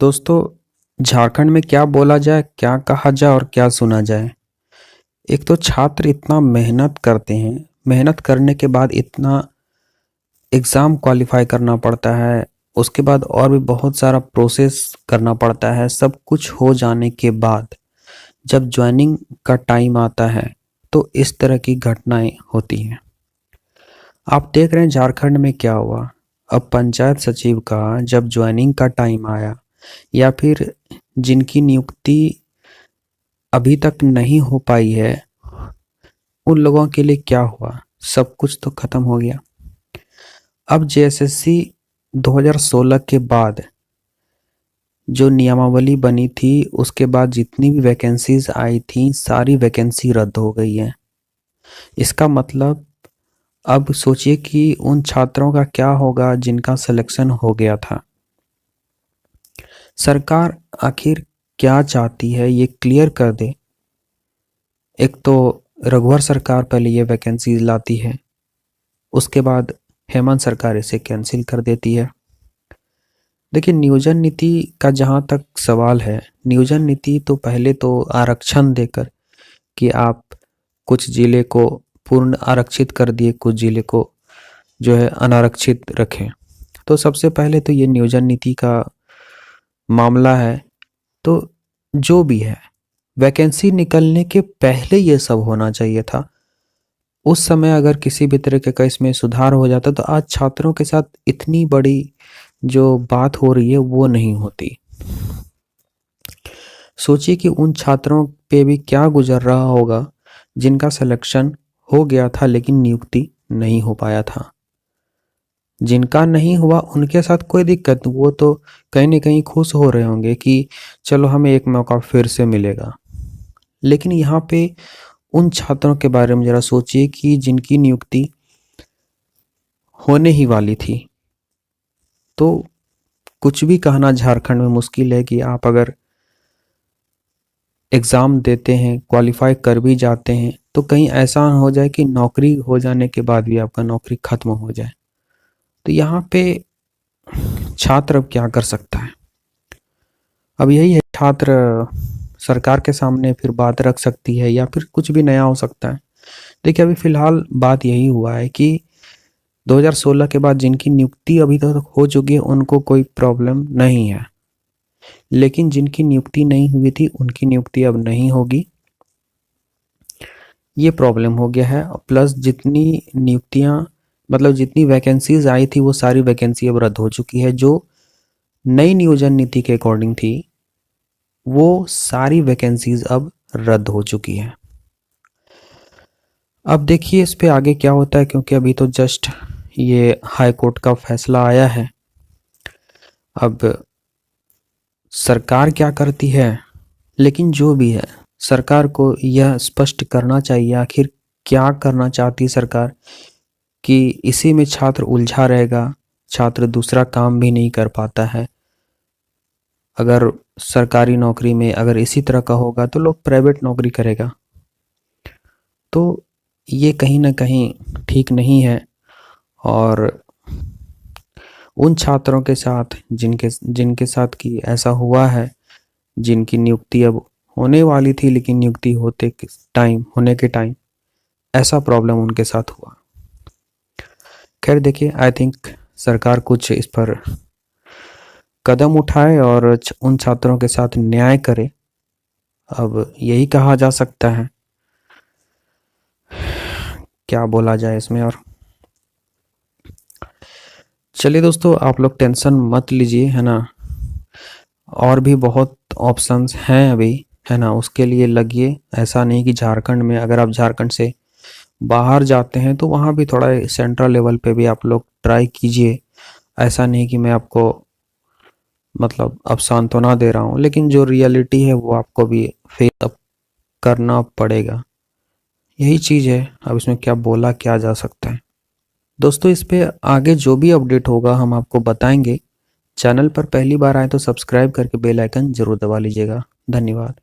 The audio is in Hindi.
दोस्तों, झारखंड में क्या बोला जाए, क्या कहा जाए और क्या सुना जाए। एक तो छात्र इतना मेहनत करते हैं, मेहनत करने के बाद इतना एग्ज़ाम क्वालिफाई करना पड़ता है, उसके बाद और भी बहुत सारा प्रोसेस करना पड़ता है। सब कुछ हो जाने के बाद जब ज्वाइनिंग का टाइम आता है तो इस तरह की घटनाएं होती हैं। आप देख रहे हैं झारखंड में क्या हुआ। अब पंचायत सचिव का जब ज्वाइनिंग का टाइम आया या फिर जिनकी नियुक्ति अभी तक नहीं हो पाई है, उन लोगों के लिए क्या हुआ, सब कुछ तो खत्म हो गया। अब जेएसएससी 2016 के बाद जो नियमावली बनी थी, उसके बाद जितनी भी वैकेंसीज आई थी सारी वैकेंसी रद्द हो गई है। इसका मतलब अब सोचिए कि उन छात्रों का क्या होगा जिनका सिलेक्शन हो गया था। सरकार आखिर क्या चाहती है ये क्लियर कर दे। एक तो रघुवर सरकार पहले ये वैकेंसी लाती है, उसके बाद हेमंत सरकार इसे कैंसिल कर देती है। देखिए, नियोजन नीति का जहाँ तक सवाल है, नियोजन नीति तो पहले तो आरक्षण देकर कि आप कुछ जिले को पूर्ण आरक्षित कर दिए, कुछ जिले को जो है अनारक्षित रखें। तो सबसे पहले तो ये नियोजन नीति का मामला है। तो जो भी है, वैकेंसी निकलने के पहले ये सब होना चाहिए था। उस समय अगर किसी भी तरीके का इसमें सुधार हो जाता तो आज छात्रों के साथ इतनी बड़ी जो बात हो रही है वो नहीं होती। सोचिए कि उन छात्रों पे भी क्या गुजर रहा होगा जिनका सिलेक्शन हो गया था लेकिन नियुक्ति नहीं हो पाया था। जिनका नहीं हुआ उनके साथ कोई दिक्कत नहीं, वो तो कहीं ना कहीं खुश हो रहे होंगे कि चलो हमें एक मौका फिर से मिलेगा। लेकिन यहाँ पे उन छात्रों के बारे में जरा सोचिए कि जिनकी नियुक्ति होने ही वाली थी। तो कुछ भी कहना झारखंड में मुश्किल है कि आप अगर एग्ज़ाम देते हैं, क्वालिफाई कर भी जाते हैं, तो कहीं ऐसा हो जाए कि नौकरी हो जाने के बाद भी आपका नौकरी खत्म हो जाए। तो यहाँ पे छात्र अब क्या कर सकता है। अब यही है, छात्र सरकार के सामने फिर बात रख सकती है या फिर कुछ भी नया हो सकता है। देखिए, अभी फिलहाल बात यही हुआ है कि 2016 के बाद जिनकी नियुक्ति अभी तक हो चुकी है उनको कोई प्रॉब्लम नहीं है, लेकिन जिनकी नियुक्ति नहीं हुई थी उनकी नियुक्ति अब नहीं होगी, ये प्रॉब्लम हो गया है। प्लस जितनी नियुक्तियां मतलब जितनी वैकेंसीज आई थी वो सारी वैकेंसी अब रद्द हो चुकी है। जो नई नियोजन नीति के अकॉर्डिंग थी वो सारी वैकेंसीज अब रद्द हो चुकी है। अब देखिए इस पे आगे क्या होता है, क्योंकि अभी तो जस्ट ये हाई कोर्ट का फैसला आया है। अब सरकार क्या करती है, लेकिन जो भी है सरकार को यह स्पष्ट करना चाहिए आखिर क्या करना चाहती है सरकार, कि इसी में छात्र उलझा रहेगा, छात्र दूसरा काम भी नहीं कर पाता है। अगर सरकारी नौकरी में अगर इसी तरह का होगा तो लोग प्राइवेट नौकरी करेगा। तो ये कहीं ना कहीं ठीक नहीं है। और उन छात्रों के साथ जिनके जिनके साथ कि ऐसा हुआ है, जिनकी नियुक्ति अब होने वाली थी लेकिन नियुक्ति होने के टाइम ऐसा प्रॉब्लम उनके साथ हुआ। खैर देखिए, आई थिंक सरकार कुछ इस पर कदम उठाए और उन छात्रों के साथ न्याय करे। अब यही कहा जा सकता है, क्या बोला जाए इसमें। और चलिए दोस्तों, आप लोग टेंशन मत लीजिए, है ना। और भी बहुत ऑप्शंस हैं अभी, है ना, उसके लिए लगिए। ऐसा नहीं कि झारखंड में, अगर आप झारखंड से बाहर जाते हैं तो वहाँ भी थोड़ा सेंट्रल लेवल पे भी आप लोग ट्राई कीजिए। ऐसा नहीं कि मैं आपको मतलब अब सांत्वना दे रहा हूँ, लेकिन जो रियलिटी है वो आपको भी फेस अप करना पड़ेगा। यही चीज़ है, अब इसमें क्या बोला क्या जा सकता है। दोस्तों, इस पे आगे जो भी अपडेट होगा हम आपको बताएंगे। चैनल पर पहली बार आए तो सब्सक्राइब करके बेल आइकन जरूर दबा लीजिएगा। धन्यवाद।